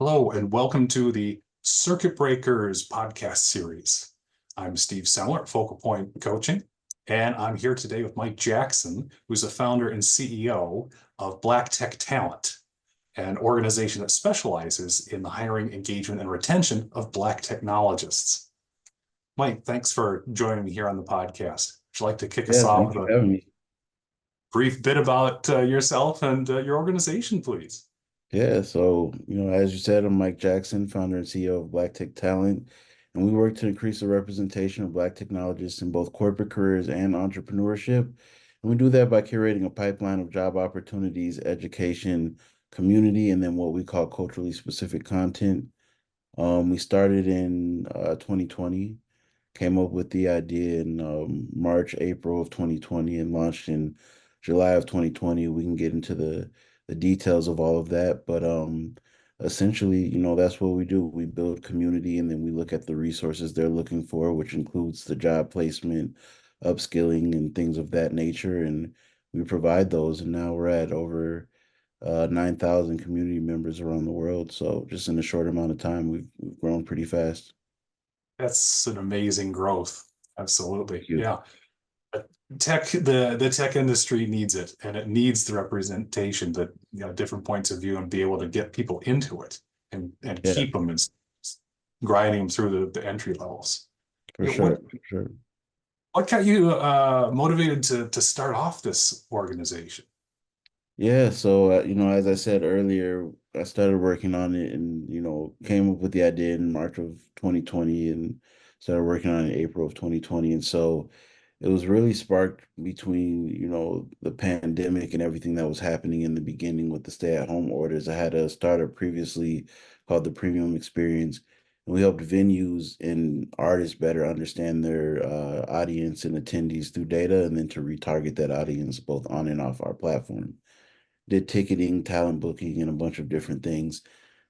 Hello, and welcome to the Circuit Breakers podcast series. I'm Steve Semler of FocalPoint Coaching, and I'm here today with Mike Jackson, who's the founder and CEO of Black Tech Talent, an organization that specializes in the hiring, engagement, and retention of Black technologists. Mike, thanks for joining me here on the podcast. Would you like to kick us Yeah, off thank you with for a having me. brief bit about yourself and your organization, please? Yeah, so, as you said, I'm Mike Jackson, founder and CEO of Black Tech Talent, and we work to increase the representation of Black technologists in both corporate careers and entrepreneurship. And we do that by curating a pipeline of job opportunities, education, community, and then what we call culturally specific content. We started in 2020, came up with the idea in March, April of 2020, and launched in July of 2020. We can get into the details of all of that, but essentially, that's what we do. We build community, and then we look at the resources they're looking for, which includes the job placement, upskilling, and things of that nature, and we provide those. And now we're at over 9,000 community members around the world. So just in a short amount of time, we've grown pretty fast. That's an amazing growth. Thank Absolutely. you. Yeah. The tech industry needs it, and it needs the representation that different points of view and be able to get people into it and Yeah, keep them and grinding them through the entry levels. for Yeah, sure. For sure. what got you motivated to start off this organization? Yeah, so as I said earlier, I started working on it and came up with the idea in March of 2020 and started working on it in April of 2020. And so it was really sparked between, the pandemic and everything that was happening in the beginning with the stay-at-home orders. I had a startup previously called the Premium Experience, and we helped venues and artists better understand their audience and attendees through data and then to retarget that audience both on and off our platform. Did ticketing, talent booking, and a bunch of different things.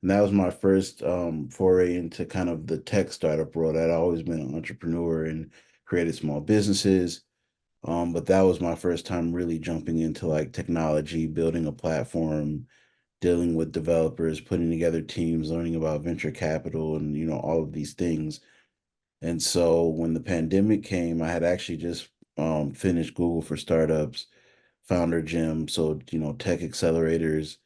And that was my first foray into kind of the tech startup world. I'd always been an entrepreneur and created small businesses. But that was my first time really jumping into like technology, building a platform, dealing with developers, putting together teams, learning about venture capital and, all of these things. And so when the pandemic came, I had actually just finished Google for Startups, Founder Gym, so tech accelerators,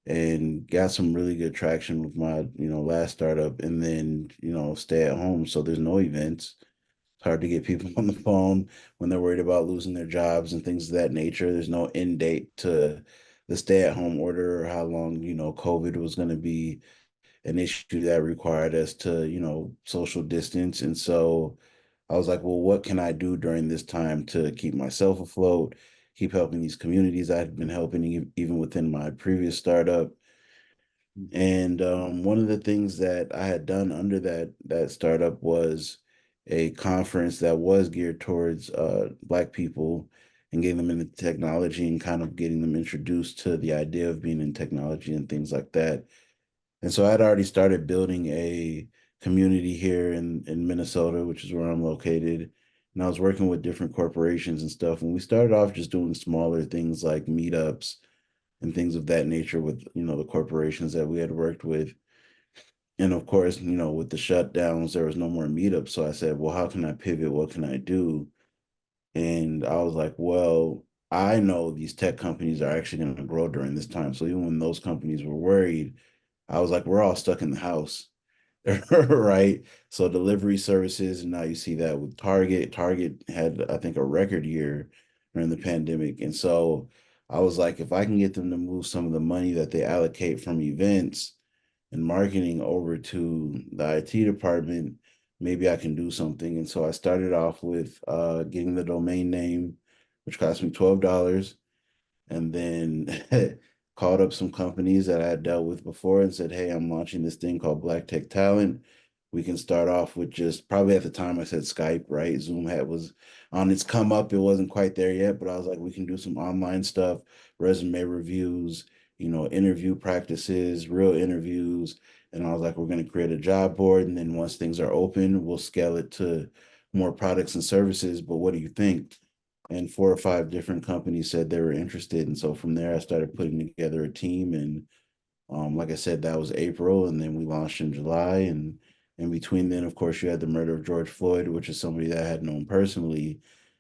and got some really good traction with my last startup, and then stay at home, so there's no events. It's hard to get people on the phone when they're worried about losing their jobs and things of that nature. There's no end date to the stay at home order or how long COVID was going to be an issue that required us to, social distance. And so I was like, well, what can I do during this time to keep myself afloat, keep helping these communities I'd been helping even within my previous startup. And one of the things that I had done under that startup was a conference that was geared towards Black people and getting them into technology and kind of getting them introduced to the idea of being in technology and things like that. And so I'd already started building a community here in Minnesota, which is where I'm located. And I was working with different corporations and stuff. And we started off just doing smaller things like meetups and things of that nature with, the corporations that we had worked with. And of course, with the shutdowns, there was no more meetups. So I said, well, how can I pivot? What can I do? And I was like, well, I know these tech companies are actually going to grow during this time. So even when those companies were worried, I was like, we're all stuck in the house. Right. So delivery services, and now you see that with Target. Target had, I think, a record year during the pandemic. And so I was like, if I can get them to move some of the money that they allocate from events and marketing over to the IT department, maybe I can do something. And so I started off with getting the domain name, which cost me $12, and then called up some companies that I had dealt with before and said, hey, I'm launching this thing called Black Tech Talent. We can start off with just probably at the time I said Skype, right? Zoom had was on its come up. It wasn't quite there yet, but I was like, we can do some online stuff, resume reviews, interview practices, real interviews. And I was like, we're going to create a job board. And then once things are open, we'll scale it to more products and services. But what do you think? And four or five different companies said they were interested. And so from there, I started putting together a team, and Like I said, that was April, and then we launched in July. And in between then, of course, you had the murder of George Floyd, which is somebody that I had known personally.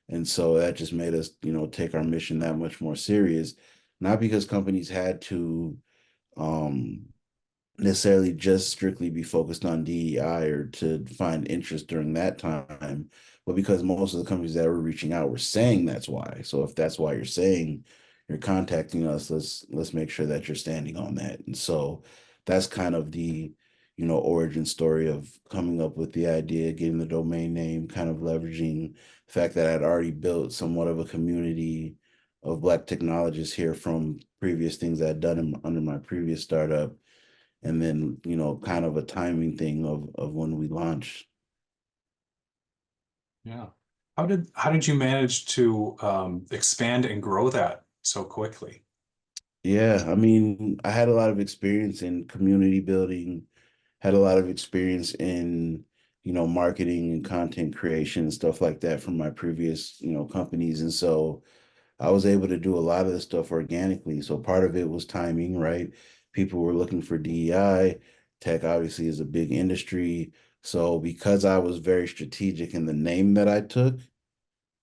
And so that just made us, take our mission that much more serious. Not because companies had to um, necessarily just strictly be focused on DEI or to find interest during that time, but because most of the companies that were reaching out were saying that's why. So if that's why you're saying you're contacting us, let's make sure that you're standing on that. And so that's kind of the origin story of coming up with the idea, getting the domain name, kind of leveraging the fact that I'd already built somewhat of a community of Black technologists here from previous things I'd done under my previous startup, and then kind of a timing thing of when we launched. Yeah. How did you manage to expand and grow that so quickly? Yeah, I mean, I had a lot of experience in community building, had a lot of experience in marketing and content creation and stuff like that from my previous companies, and so I was able to do a lot of this stuff organically. So part of it was timing, right? People were looking for DEI. Tech obviously is a big industry. So because I was very strategic in the name that I took,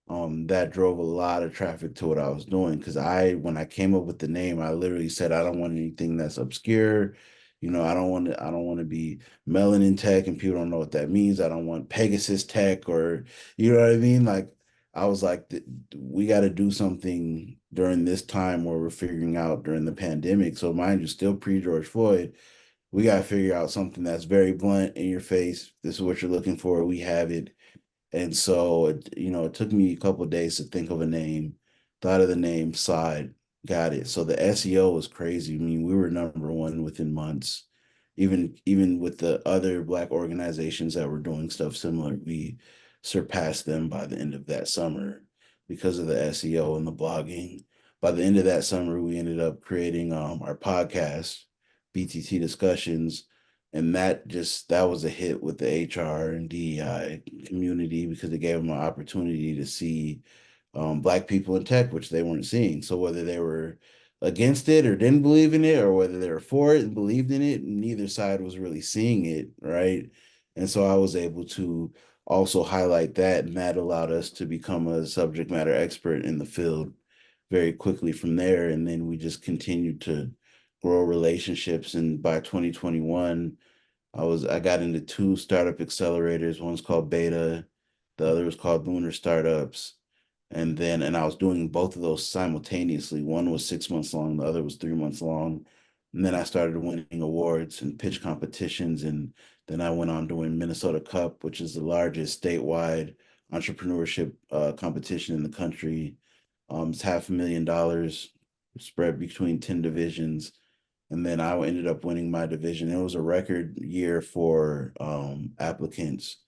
that drove a lot of traffic to what I was doing. Because when I came up with the name, I literally said I don't want anything that's obscure. I don't want to be melanin tech, and people don't know what that means. I don't want Pegasus tech, or you know what I mean. Like I was like, we got to do something during this time where we're figuring out during the pandemic. So mind you, still pre George Floyd, we got to figure out something that's very blunt in your face. This is what you're looking for. We have it. And so, it took me a couple of days to think of a name, thought of the name, saw it, got it. So the SEO was crazy. I mean, we were number one within months. Even with the other Black organizations that were doing stuff similar, we surpassed them by the end of that summer because of the SEO and the blogging. By the end of that summer, we ended up creating our podcast, BTT Discussions, and that was a hit with the HR and DEI community because it gave them an opportunity to see Black people in tech, which they weren't seeing. So whether they were against it or didn't believe in it, or whether they were for it and believed in it, neither side was really seeing it, right? And so I was able to also highlight that, and that allowed us to become a subject matter expert in the field very quickly from there. And then we just continued to grow relationships. And by 2021, I got into two startup accelerators. One's called Beta, the other was called Lunar Startups. And I was doing both of those simultaneously. One was 6 months long, the other was 3 months long. And then I started winning awards and pitch competitions. And then I went on to win Minnesota Cup, which is the largest statewide entrepreneurship competition in the country. It's $500,000 spread between 10 divisions. And then I ended up winning my division. It was a record year for applicants,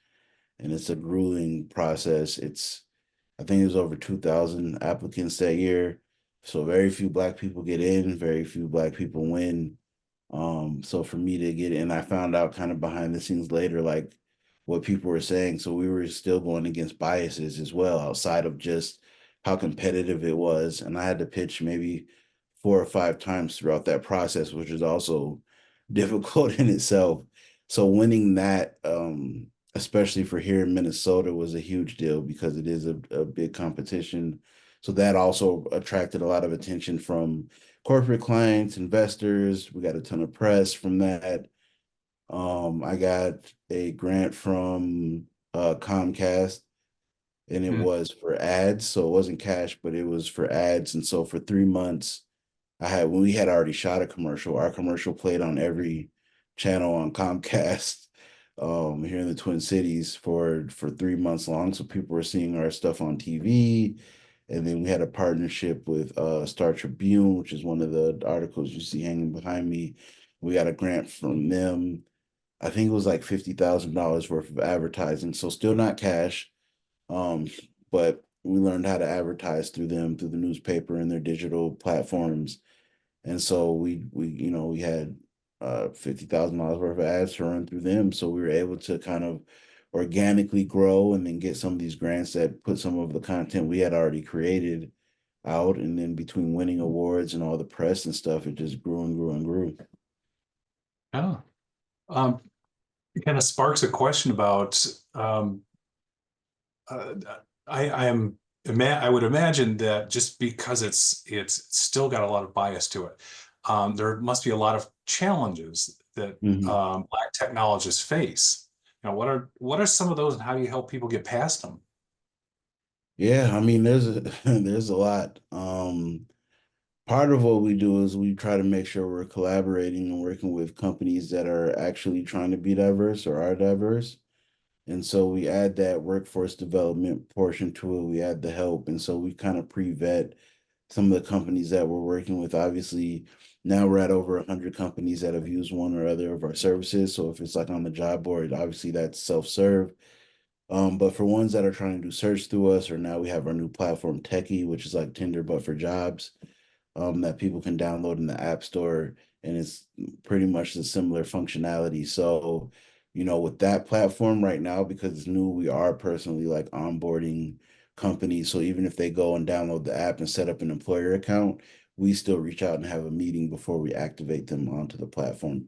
and it's a grueling process. I think it was over 2,000 applicants that year. So very few Black people get in, very few Black people win. So for me to get in, I found out kind of behind the scenes later, like what people were saying. So we were still going against biases as well, outside of just how competitive it was. And I had to pitch maybe 4 or 5 times throughout that process, which is also difficult in itself. So winning that, especially for here in Minnesota, was a huge deal because it is a big competition. So that also attracted a lot of attention from corporate clients, investors. We got a ton of press from that. I got a grant from Comcast, and it Hmm. was for ads. So it wasn't cash, but it was for ads. And so for 3 months, when we had already shot a commercial, our commercial played on every channel on Comcast here in the Twin Cities for 3 months long. So people were seeing our stuff on TV. And then we had a partnership with Star Tribune, which is one of the articles you see hanging behind me. We got a grant from them. I think it was like $50,000 worth of advertising. So still not cash. Um, but we learned how to advertise through them, through the newspaper and their digital platforms. And so we had $50,000 worth of ads to run through them. So we were able to kind of organically grow and then get some of these grants that put some of the content we had already created out. And then between winning awards and all the press and stuff, it just grew and grew and grew. Yeah. Um, it kind of sparks a question about uh, I would imagine that just because it's still got a lot of bias to it, there must be a lot of challenges that Mhm. Black technologists face. What are some of those, and how do you help people get past them? Yeah, I mean, there's a lot. Part of what we do is we try to make sure we're collaborating and working with companies that are actually trying to be diverse or are diverse. And so we add that workforce development portion to it. We add the help. And so we kind of pre-vet some of the companies that we're working with. Obviously, now we're at over 100 companies that have used one or other of our services. So if it's like on the job board, obviously that's self-serve. But for ones that are trying to do search through us, or now we have our new platform Techie, which is like Tinder but for jobs, that people can download in the App Store, and it's pretty much the similar functionality. So, with that platform right now, because it's new, we are personally like onboarding companies. So even if they go and download the app and set up an employer account, we still reach out and have a meeting before we activate them onto the platform.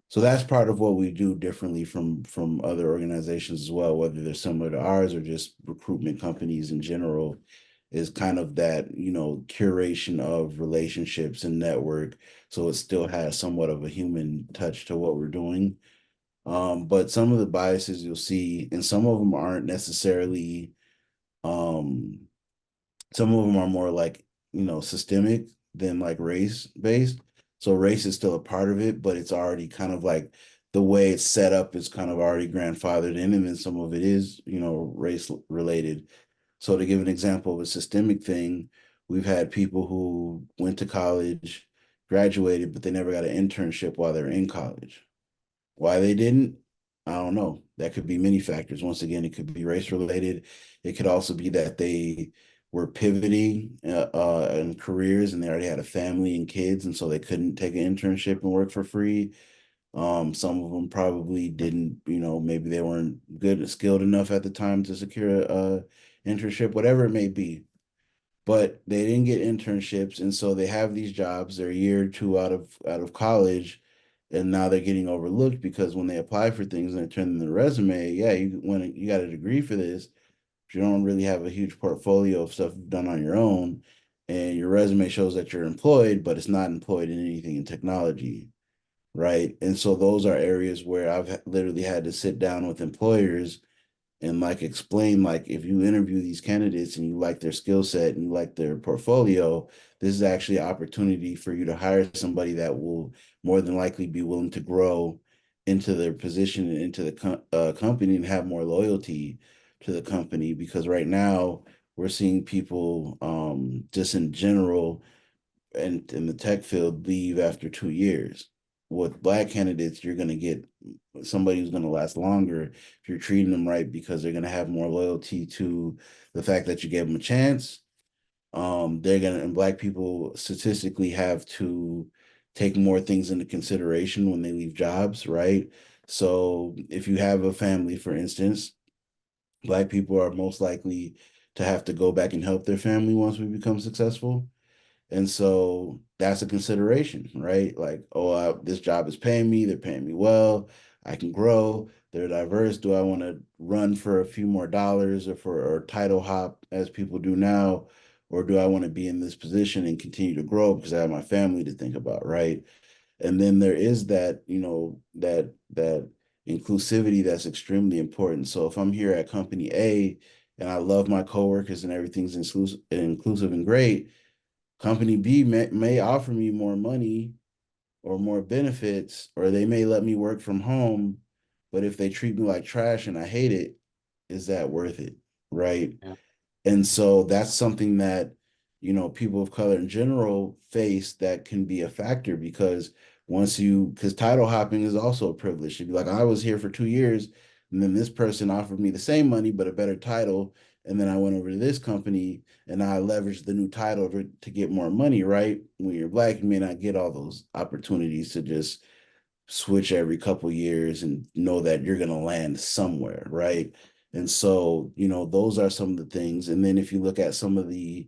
So that's part of what we do differently from other organizations as well, whether they're similar to ours or just recruitment companies in general, is kind of that, curation of relationships and network. So it still has somewhat of a human touch to what we're doing. But some of the biases you'll see, and some of them aren't necessarily um some of them are more like, systemic than like race based. So race is still a part of it, but it's already kind of like the way it's set up is kind of already grandfathered in. And then some of it is, race related. So to give an example of a systemic thing, we've had people who went to college, graduated, but they never got an internship while they're in college. Why they didn't, I don't know. That could be many factors. Once again, it could be race related. It could also be that they were pivoting in careers and they already had a family and kids, and so they couldn't take an internship and work for free. Some of them probably didn't, maybe they weren't good, skilled enough at the time to secure a internship, whatever it may be, but they didn't get internships, and so they have these jobs. They're a year or two out of college, and now they're getting overlooked because when they apply for things and they turn in the resume, yeah, you got a degree for this, but you don't really have a huge portfolio of stuff you've done on your own, and your resume shows that you're employed, but it's not employed in anything in technology, right? And so those are areas where I've literally had to sit down with employers and like explain, like, if you interview these candidates and you like their skill set and you like their portfolio, this is actually an opportunity for you to hire somebody that will more than likely be willing to grow into their position and into the company and have more loyalty to the company, because right now we're seeing people, just in general, and in the tech field, leave after 2 years. With Black candidates, you're going to get somebody who's going to last longer if you're treating them right, because they're going to have more loyalty to the fact that you gave them a chance. They're going to, and Black people statistically have to take more things into consideration when they leave jobs, right? So if you have a family, for instance, Black people are most likely to have to go back and help their family once we become successful. And so that's a consideration, right? Like, oh, this job is paying me, they're paying me well, I can grow, they're diverse. Do I want to run for a few more dollars or title hop as people do now? Or do I want to be in this position and continue to grow because I have my family to think about, right? And then there is that, that inclusivity that's extremely important. So if I'm here at company A and I love my coworkers and everything's inclusive and great, company B may offer me more money or more benefits, or they may let me work from home. But if they treat me like trash and I hate it, is that worth it? Right. Yeah. And so that's something that, people of color in general face that can be a factor, because because title hopping is also a privilege. You'd be like, I was here for 2 years, and then this person offered me the same money, but a better title. And then I went over to this company and I leveraged the new title to get more money, right? When you're Black, you may not get all those opportunities to just switch every couple years and know that you're going to land somewhere, right? And so, those are some of the things. And then if you look at some of the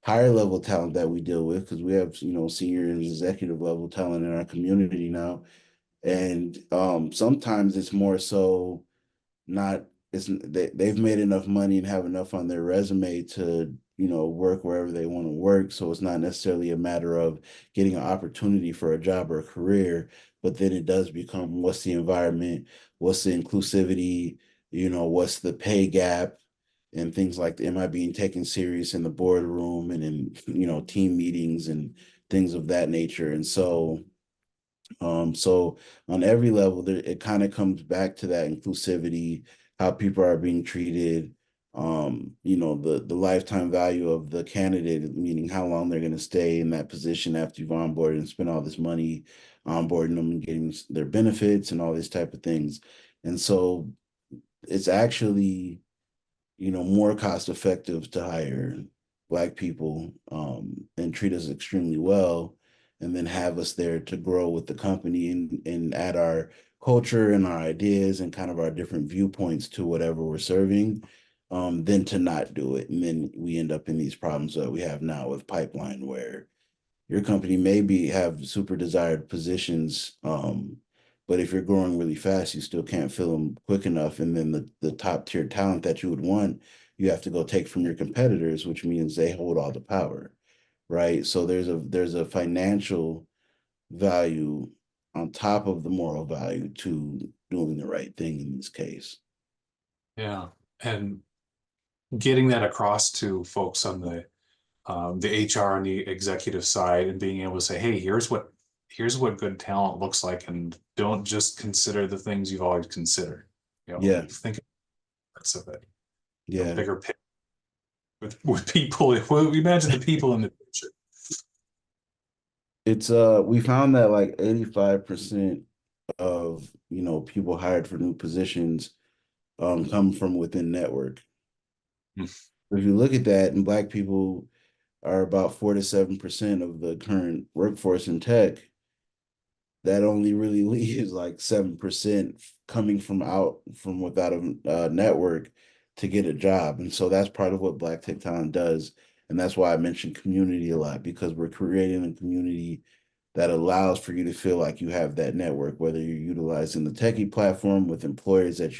higher level talent that we deal with, because we have, senior and executive level talent in our community now, And sometimes it's more so not they've made enough money and have enough on their resume to work wherever they want to work, so it's not necessarily a matter of getting an opportunity for a job or a career, but then it does become, what's the environment, what's the inclusivity, what's the pay gap, and things like that. Am I being taken serious in the boardroom and in team meetings and things of that nature? And so on every level, it kind of comes back to that inclusivity, how people are being treated, the lifetime value of the candidate, meaning how long they're going to stay in that position after you've onboarded and spent all this money onboarding them and getting their benefits and all these type of things. And so it's actually more cost effective to hire Black people, and treat us extremely well, and then have us there to grow with the company and add our culture and our ideas and kind of our different viewpoints to whatever we're serving, than to not do it. And then we end up in these problems that we have now with pipeline, where your company maybe have super desired positions, but if you're growing really fast, you still can't fill them quick enough. And then the top tier talent that you would want, you have to go take from your competitors, which means they hold all the power, right? So there's a financial value on top of the moral value to doing the right thing in this case. Yeah. And getting that across to folks on the HR and the executive side, and being able to say, hey, here's what good talent looks like, and don't just consider the things you've always considered. Yeah, Think of parts of it, yeah. bigger picture with people. Well, imagine the people in the picture. It's we found that like 85% of people hired for new positions come from within network. If you look at that, and Black people are about 4 to 7% of the current workforce in tech, that only really leaves like 7% coming from without a network to get a job. And so that's part of what Black Tech Talent does. And that's why I mentioned community a lot, because we're creating a community that allows for you to feel like you have that network, whether you're utilizing the techie platform with employers that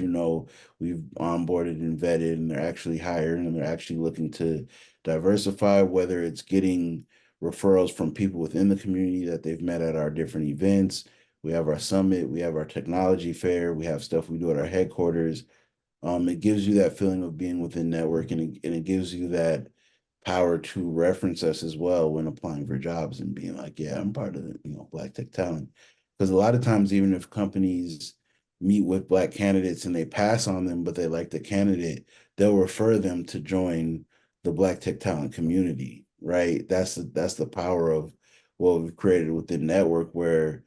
we've onboarded and vetted, and they're actually hiring and they're actually looking to diversify, whether it's getting referrals from people within the community that they've met at our different events. We have our summit, we have our technology fair, we have stuff we do at our headquarters. It gives you that feeling of being within network, and it gives you that power to reference us as well when applying for jobs and being like, yeah, I'm part of the, Black tech talent. Because a lot of times, even if companies meet with Black candidates and they pass on them, but they like the candidate, they'll refer them to join the Black tech talent community, right? That's the power of what we've created within network, where,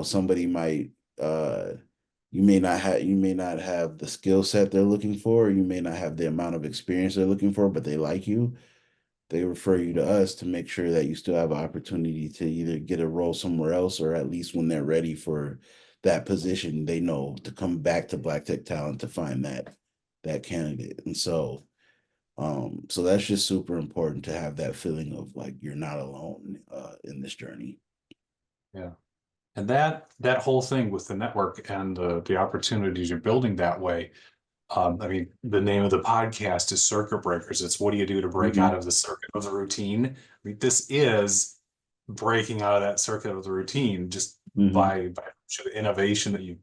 somebody might you may not have the skill set they're looking for, or you may not have the amount of experience they're looking for, but they like you. They refer you to us to make sure that you still have an opportunity to either get a role somewhere else, or at least when they're ready for that position, they know to come back to Black Tech Talent to find that candidate. And so that's just super important to have that feeling of like you're not alone in this journey. Yeah. And that whole thing with the network and the opportunities you're building that way. I mean, the name of the podcast is Circuit Breakers. It's what do you do to break out Hmm. of the circuit of the routine? I mean, this is breaking out of that circuit of the routine just Hmm. by the innovation that you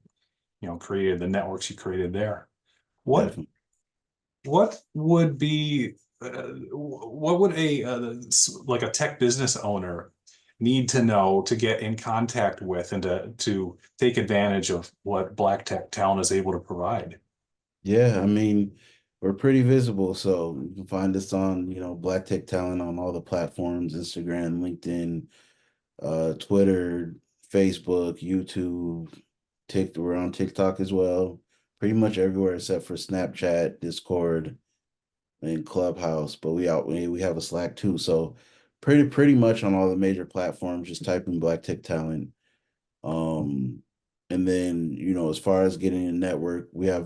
created, the networks you created there. What Definitely. what would be what would like a tech business owner need to know to get in contact with and to take advantage of what Black Tech Talent is able to provide? Yeah, I mean, we're pretty visible, so you can find us on, Black Tech Talent on all the platforms, Instagram, LinkedIn, Twitter, Facebook, YouTube, TikTok. We're on TikTok as well. Pretty much everywhere except for Snapchat, Discord, and Clubhouse. But we have a Slack too. So pretty much on all the major platforms, just type in Black Tech Talent. Um, and then, as far as getting a network, we're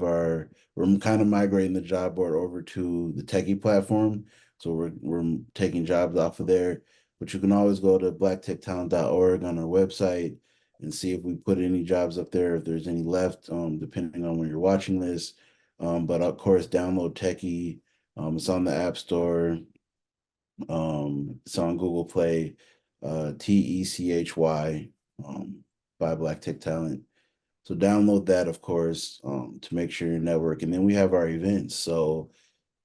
kind of migrating the job board over to the Techie platform. So we're taking jobs off of there, but you can always go to blacktechtalent.org on our website and see if we put any jobs up there, if there's any left, depending on when you're watching this. But of course, download Techie. It's on the App Store. It's on Google Play, Techy, by Black Tech Talent. So download that, of course, to make sure your network. And then we have our events. So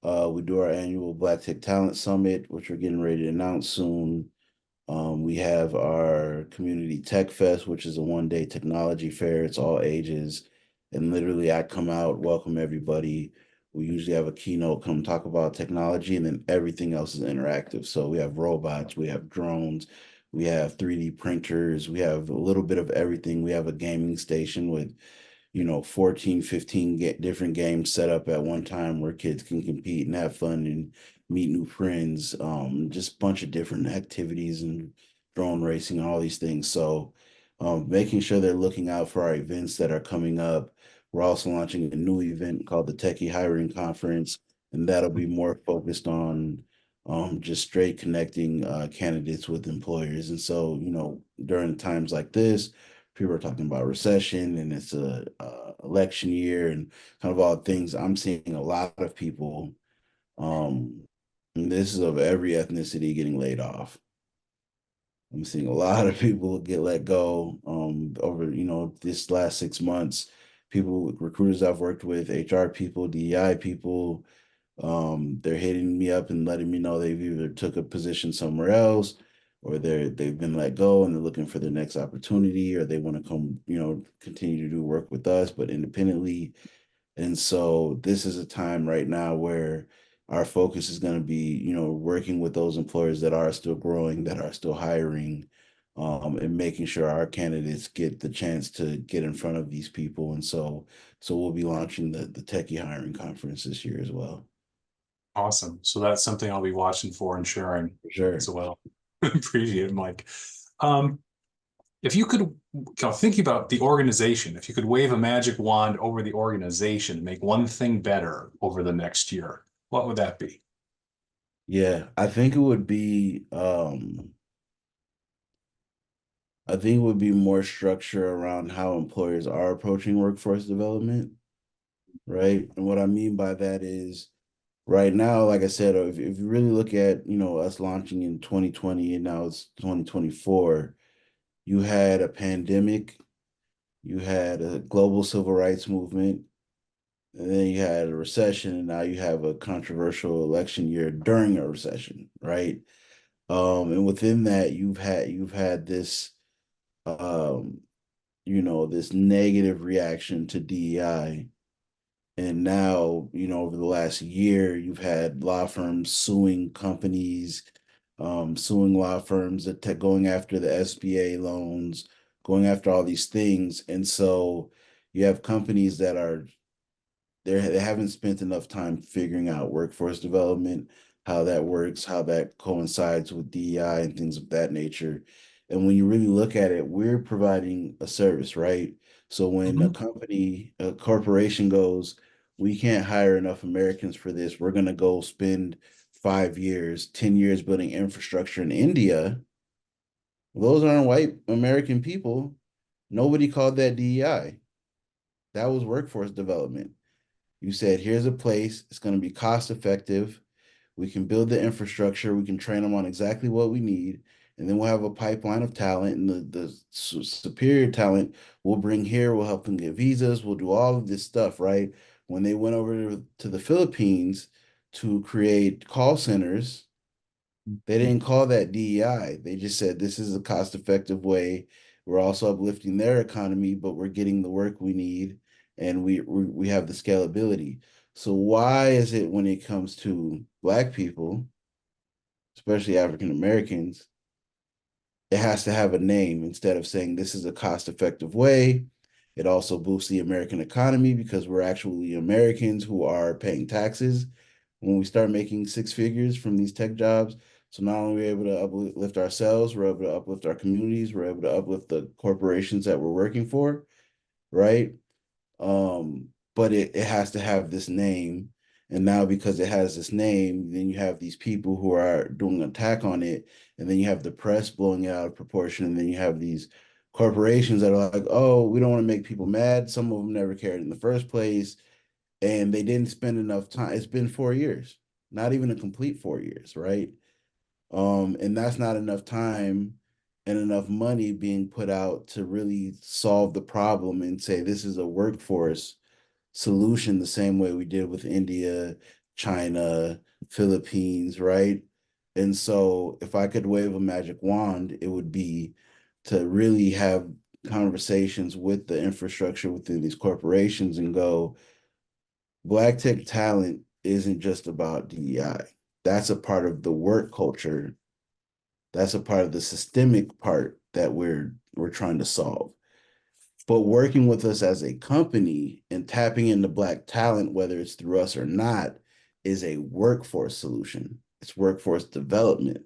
we do our annual Black Tech Talent Summit, which we're getting ready to announce soon. We have our Community Tech Fest, which is a 1 day technology fair. It's all ages. And literally, I come out, welcome everybody. We usually have a keynote, come talk about technology, and then everything else is interactive. So we have robots, we have drones, we have 3D printers, we have a little bit of everything. We have a gaming station with 14, 15 different games set up at one time where kids can compete and have fun and meet new friends. Just a bunch of different activities and drone racing and all these things. So making sure they're looking out for our events that are coming up. We're also launching a new event called the Techie Hiring Conference, and that'll be more focused on just straight connecting candidates with employers. And so, during times like this, people are talking about recession and it's a election year and kind of all things. I'm seeing a lot of people, and this is of every ethnicity, getting laid off. I'm seeing a lot of people get let go over, this last 6 months. People, recruiters I've worked with, HR people, DEI people, they're hitting me up and letting me know they've either took a position somewhere else or they've been let go and they're looking for their next opportunity, or they want to come, continue to do work with us, but independently. And so this is a time right now where our focus is going to be, working with those employers that are still growing, that are still hiring, and making sure our candidates get the chance to get in front of these people. And so we'll be launching the Techie Hiring Conference this year as well. Awesome. So that's something I'll be watching for and sharing For sure. as well. Appreciate it, Mike. Um, if you could, think about the organization, if you could wave a magic wand over the organization and make one thing better over the next year, what would that be? Yeah, I think it would be more structure around how employers are approaching workforce development, right? And what I mean by that is right now, like I said, if you really look at, us launching in 2020 and now it's 2024, you had a pandemic, you had a global civil rights movement, and then you had a recession, and now you have a controversial election year during a recession, right? And within that, you've had this this negative reaction to DEI. And now, over the last year, you've had law firms suing companies, suing law firms that going after the SBA loans, going after all these things. And so you have companies that are they haven't spent enough time figuring out workforce development, how that works, how that coincides with DEI and things of that nature. And when you really look at it, we're providing a service, right? So when Mhm. a corporation goes, we can't hire enough Americans for this, we're going to go spend 5 years, 10 years building infrastructure in India. Those aren't white American people. Nobody called that DEI. That was workforce development. You said, here's a place, it's going to be cost effective. We can build the infrastructure, we can train them on exactly what we need, and then we'll have a pipeline of talent, and the superior talent we'll bring here, we'll help them get visas, we'll do all of this stuff, right? When they went over to the Philippines to create call centers, they didn't call that DEI. They just said this is a cost-effective way. We're also uplifting their economy, but we're getting the work we need, and we have the scalability. So why is it when it comes to Black people, especially African Americans, it has to have a name instead of saying this is a cost-effective way? It also boosts the American economy because we're actually Americans who are paying taxes when we start making six figures from these tech jobs. So not only are we able to uplift ourselves, we're able to uplift our communities, we're able to uplift the corporations that we're working for, right? But it has to have this name. And now because it has this name, then you have these people who are doing an attack on it, and then you have the press blowing it out of proportion, and then you have these corporations that are like, oh, we don't want to make people mad. Some of them never cared in the first place, and they didn't spend enough time. It's been 4 years, not even a complete 4 years, right? And that's not enough time and enough money being put out to really solve the problem and say this is a workforce solution the same way we did with India, China, Philippines, right? And so if I could wave a magic wand, it would be to really have conversations with the infrastructure within these corporations and go, Black tech talent isn't just about DEI. That's a part of the work culture. That's a part of the systemic part that we're trying to solve. But working with us as a company and tapping into Black talent, whether it's through us or not, is a workforce solution. It's workforce development,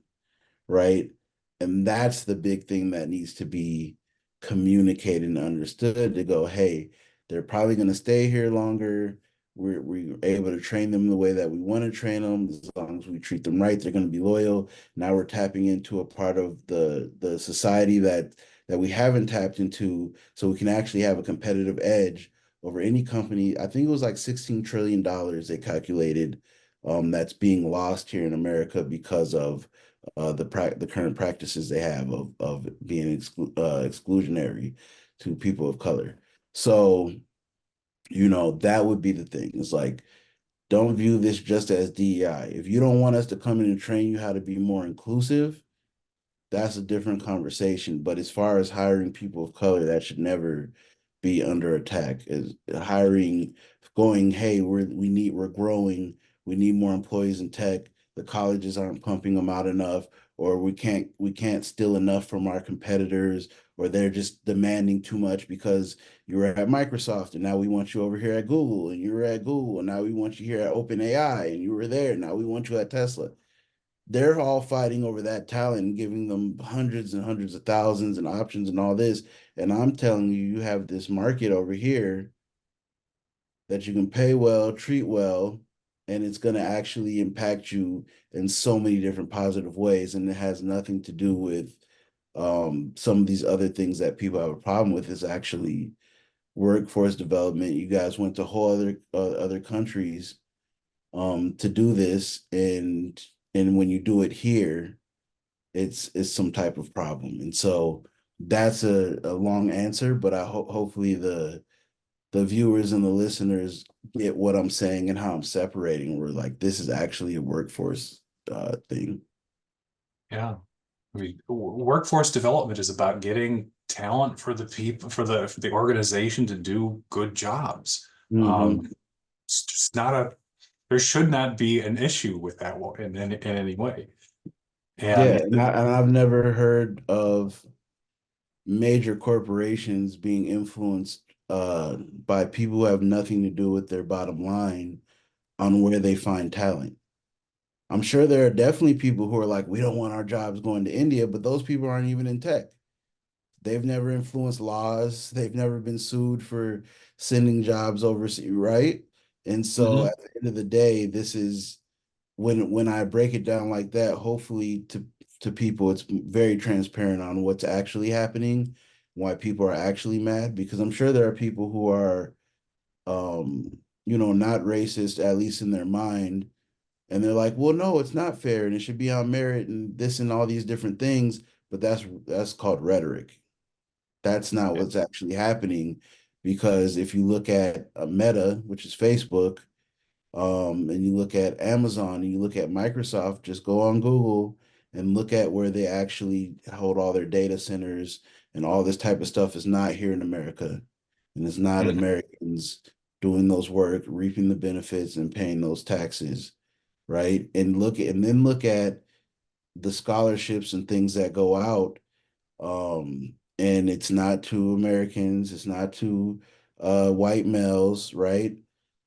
right? And that's the big thing that needs to be communicated and understood to go, hey, they're probably going to stay here longer. We're able to train them the way that we want to train them. As long as we treat them right, they're going to be loyal. Now we're tapping into a part of the society that we haven't tapped into, so we can actually have a competitive edge over any company. I think it was like $16 trillion they calculated that's being lost here in America because of the current practices they have of being exclusionary to people of color. So, that would be the thing. It's like, don't view this just as DEI. If you don't want us to come in and train you how to be more inclusive, that's a different conversation. But as far as hiring people of color, that should never be under attack. Is hiring, going, hey, we're growing, we need more employees in tech. The colleges aren't pumping them out enough, or we can't steal enough from our competitors, or they're just demanding too much because you were at Microsoft and now we want you over here at Google, and you were at Google and now we want you here at OpenAI, and you were there, now we want you at Tesla. They're all fighting over that talent and giving them hundreds and hundreds of thousands and options and all this. And I'm telling you, you have this market over here that you can pay well, treat well, and it's going to actually impact you in so many different positive ways. And it has nothing to do with some of these other things that people have a problem with. Is actually workforce development. You guys went to whole other countries to do this, and when you do it here, it's some type of problem. And so that's a long answer, but hopefully the viewers and the listeners get what I'm saying and how I'm separating. We're like, this is actually a workforce thing. Yeah. I mean, workforce development is about getting talent for the people, for the organization to do good jobs. Hmm. It's just not there should not be an issue with that in any way. Yeah, And and I've never heard of major corporations being influenced by people who have nothing to do with their bottom line on where they find talent. I'm sure there are definitely people who are like, we don't want our jobs going to India, but those people aren't even in tech. They've never influenced laws. They've never been sued for sending jobs overseas, right? And so Mhm. at the end of the day, this is when I break it down like that, hopefully to people, it's very transparent on what's actually happening, why people are actually mad, because I'm sure there are people who are not racist, at least in their mind, and they're like, well, no, it's not fair, and it should be on merit and this and all these different things, but that's called rhetoric. That's not Yeah. what's actually happening, because if you look at Meta, which is Facebook, and you look at Amazon and you look at Microsoft, just go on Google and look at where they actually hold all their data centers, and all this type of stuff is not here in America. And it's not Mhm. Americans doing those work, reaping the benefits and paying those taxes, right? And then look at the scholarships and things that go out, and it's not to Americans, it's not to white males, right?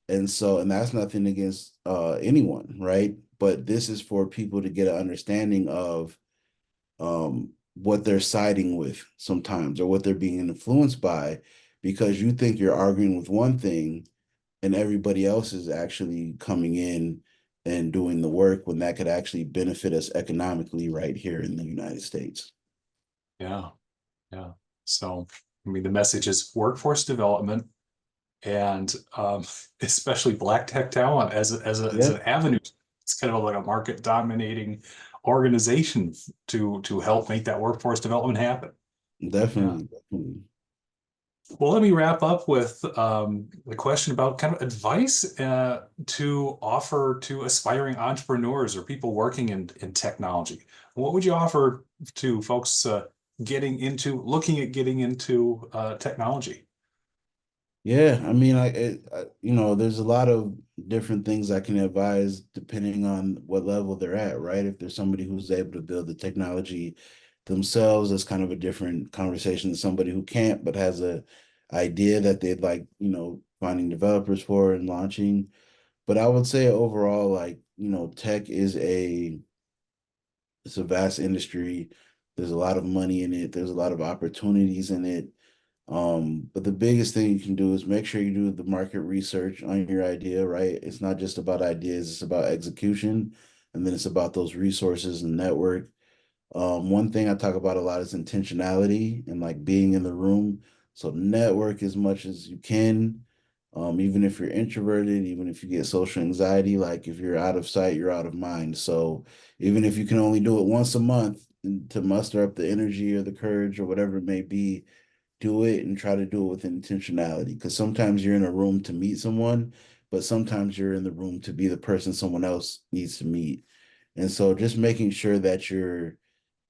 And that's nothing against anyone, right? But this is for people to get an understanding of what they're siding with sometimes, or what they're being influenced by, because you think you're arguing with one thing and everybody else is actually coming in and doing the work, when that could actually benefit us economically right here in the United States. Yeah. Yeah. So, I mean, the message is workforce development and especially black tech talent as Yeah, an avenue. It's kind of like a market dominating organization to help make that workforce development happen. Yeah. definitely, definitely. Well, let me wrap up with the question about kind of advice to offer to aspiring entrepreneurs or people working in technology. What would you offer to folks looking at getting into technology? Yeah, I mean, there's a lot of different things I can advise depending on what level they're at, right? If there's somebody who's able to build the technology themselves, that's kind of a different conversation than somebody who can't, but has a idea that they'd like, finding developers for and launching. But I would say overall, like, tech it's a vast industry. There's a lot of money in it. There's a lot of opportunities in it. But the biggest thing you can do is make sure you do the market research on your idea, right? It's not just about ideas, it's about execution, and then it's about those resources and network. One thing I talk about a lot is intentionality and like being in the room. So network as much as you can. Even if you're introverted, even if you get social anxiety, like if you're out of sight, you're out of mind. So even if you can only do it once a month to muster up the energy or the courage or whatever it may be, do it and try to do it with intentionality. Because sometimes you're in a room to meet someone, but sometimes you're in the room to be the person someone else needs to meet. And so just making sure that you're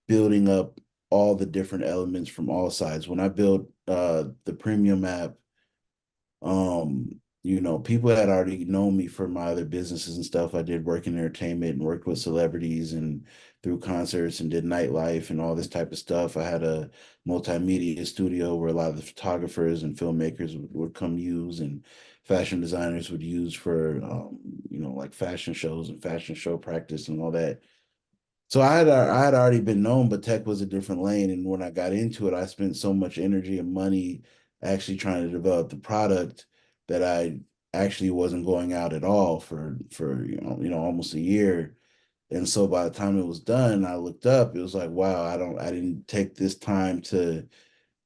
building up all the different elements from all sides. When I built the premium app, people had already known me for my other businesses and stuff. I did work in entertainment and worked with celebrities and through concerts and did nightlife and all this type of stuff. I had a multimedia studio where a lot of the photographers and filmmakers would come use and fashion designers would use for like fashion shows and fashion show practice and all that. So I had already been known, but tech was a different lane. And when I got into it, I spent so much energy and money actually trying to develop the product that I actually wasn't going out at all for almost a year. And so by the time it was done, I looked up, it was like, wow, I didn't take this time to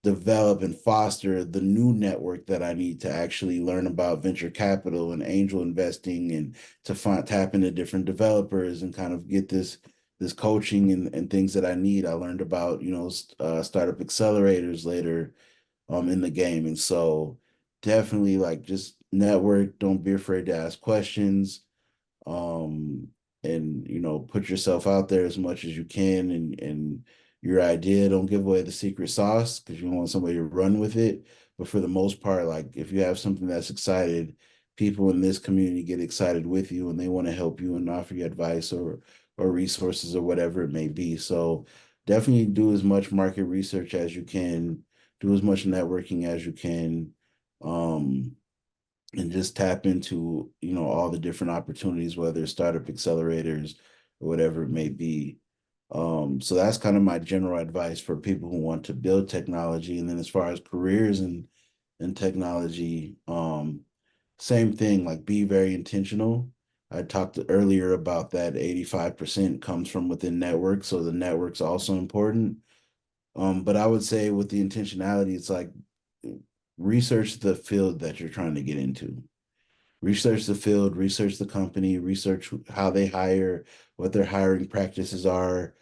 develop and foster the new network that I need to actually learn about venture capital and angel investing and to tap into different developers and kind of get this coaching and things that I need. I learned about, startup accelerators later in the game. And so definitely like just network, don't be afraid to ask questions, um, and put yourself out there as much as you can and your idea. Don't give away the secret sauce because you want somebody to run with it. But for the most part, like if you have something that's excited, people in this community get excited with you and they want to help you and offer you advice or resources or whatever it may be. So definitely do as much market research as you can, do as much networking as you can. Um, and just tap into all the different opportunities, whether it's startup accelerators or whatever it may be. So that's kind of my general advice for people who want to build technology. And then as far as careers in technology, same thing, like be very intentional. I talked earlier about that 85% comes from within networks, so the network's also important. But I would say with the intentionality, it's like research the field that you're trying to get into, research the field, research the company, research how they hire, what their hiring practices are.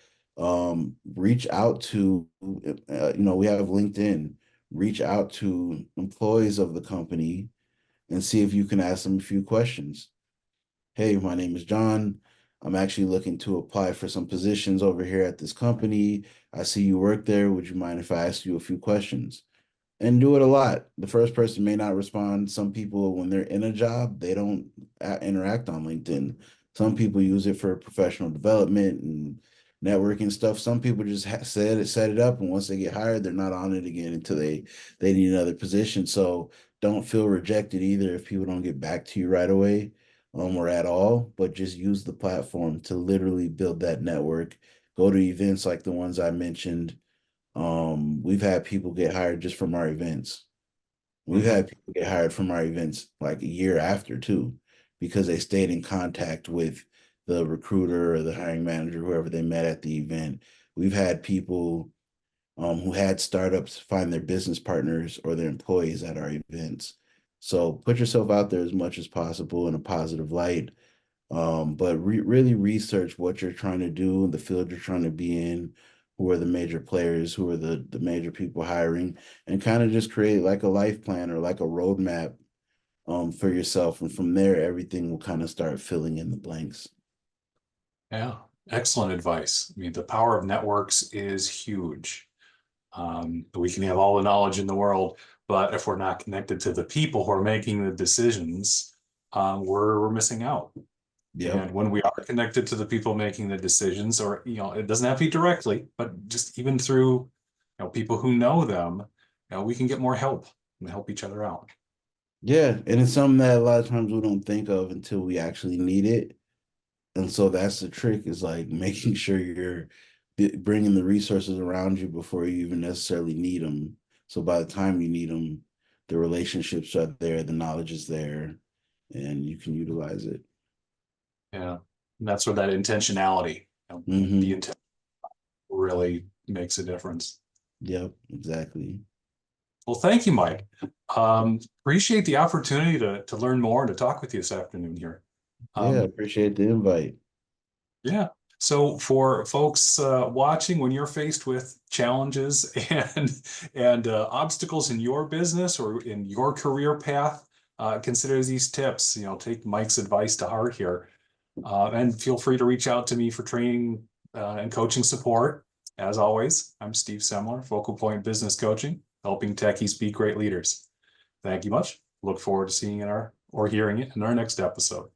Reach out to, we have LinkedIn, reach out to employees of the company and see if you can ask them a few questions. Hey, my name is John. I'm actually looking to apply for some positions over here at this company. I see you work there. Would you mind if I ask you a few questions? And do it a lot. The first person may not respond. Some people, when they're in a job, they don't interact on LinkedIn. Some people use it for professional development and networking stuff. Some people just set it up, and once they get hired, they're not on it again until they need another position. So don't feel rejected either if people don't get back to you right away, or at all. But just use the platform to literally build that network. Go to events like the ones I mentioned. We've had people get hired just from our events. We've Mhm. had people get hired from our events like a year after too, because they stayed in contact with the recruiter or the hiring manager, whoever they met at the event. We've had people who had startups find their business partners or their employees at our events. So put yourself out there as much as possible in a positive light, but really research what you're trying to do, the field you're trying to be in, who are the major players, who are the major people hiring, and kind of just create like a life plan or like a roadmap for yourself. And from there, everything will kind of start filling in the blanks. Yeah, excellent advice. I mean, the power of networks is huge. We can have all the knowledge in the world, but if we're not connected to the people who are making the decisions, we're missing out. Yep. And when we are connected to the people making the decisions, or it doesn't have to be directly, but just even through people who know them, we can get more help and help each other out. Yeah. And it's something that a lot of times we don't think of until we actually need it. And so that's the trick is like making sure you're bringing the resources around you before you even necessarily need them. So by the time you need them, the relationships are there, the knowledge is there, and you can utilize it. Yeah, and that's where that intentionality, the Hmm. intent really makes a difference. Yep, exactly. Well, thank you, Mike. Appreciate the opportunity to learn more and to talk with you this afternoon here. Yeah, Um, appreciate the invite. yeah. So for folks watching, when you're faced with challenges and obstacles in your business or in your career path, consider these tips. Take Mike's advice to heart here, and feel free to reach out to me for training and coaching support. As always, I'm Steve Semler, Focal Point Business Coaching, helping techies be great leaders. Thank you much. Look forward to seeing it or hearing it in our next episode.